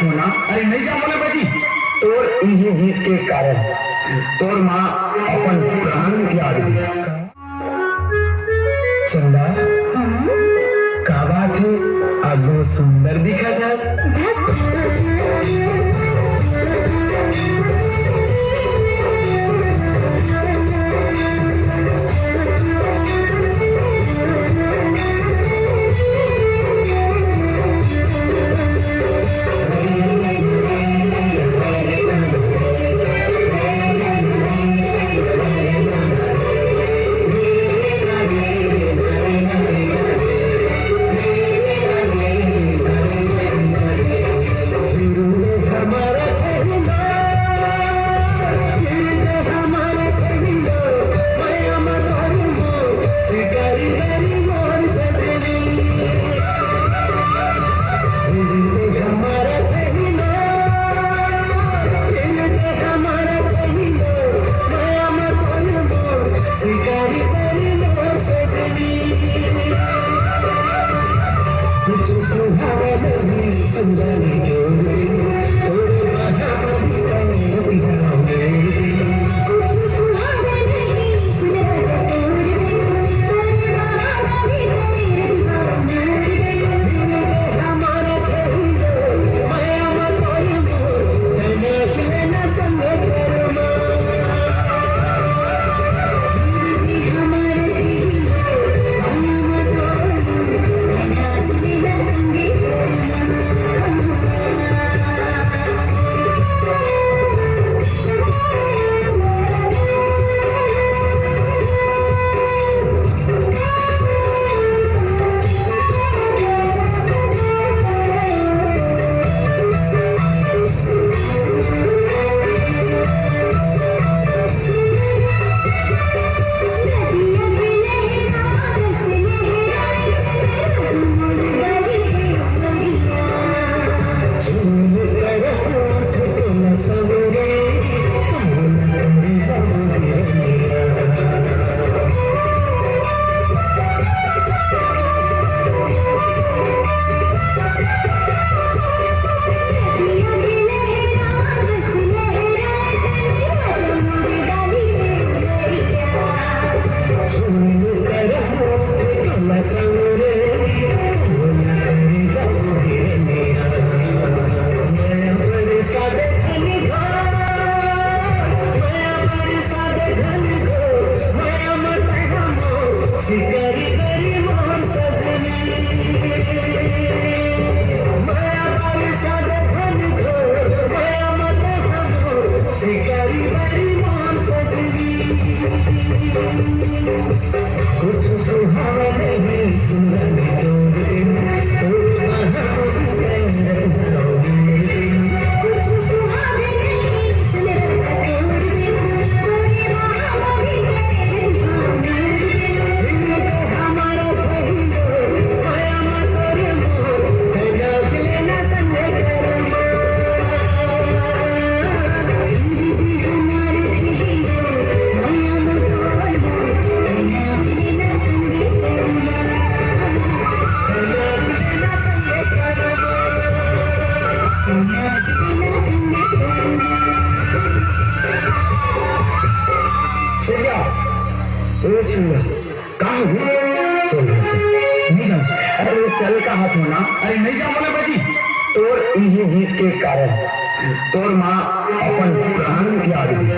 कहत हो ना, अरे नहीं जा बोले बेटी, तोर इही जीत के कारण तोर माँ अपन प्राण त्याग दी। चंदा का बात है, आज बहुत सुंदर दिखा जास। चल का हाथ होना, अरे नहीं जा बोले बेटी, तोर इही जीत के कारण तोर माँ अपन प्राण त्याग दी।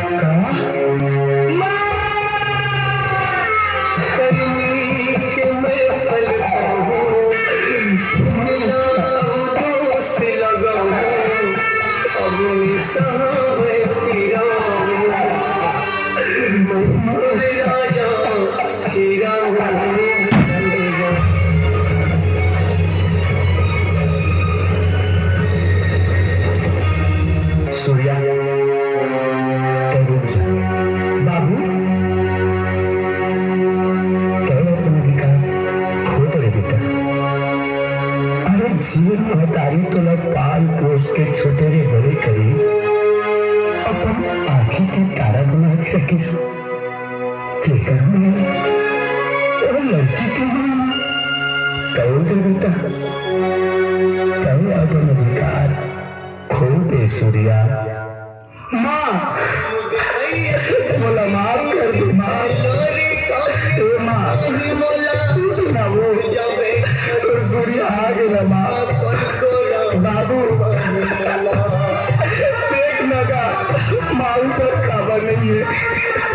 सूर्या बाबू अपन अधिकार खोट रे बेटा। अरे जीवन महतारी तो लग पाल पोस के छोटे रे बड़े करीस, अपन आँखी के तारा बना के रखीस। लड़की के कहो बेटा, कहो अपन अधिकार रे सूर्या। माँ बोला माफ कर दे माँ। ए माँ ना वो सूर्या आ गया माँ। बाबू देख लगा माँ उधर खबर नहीं है।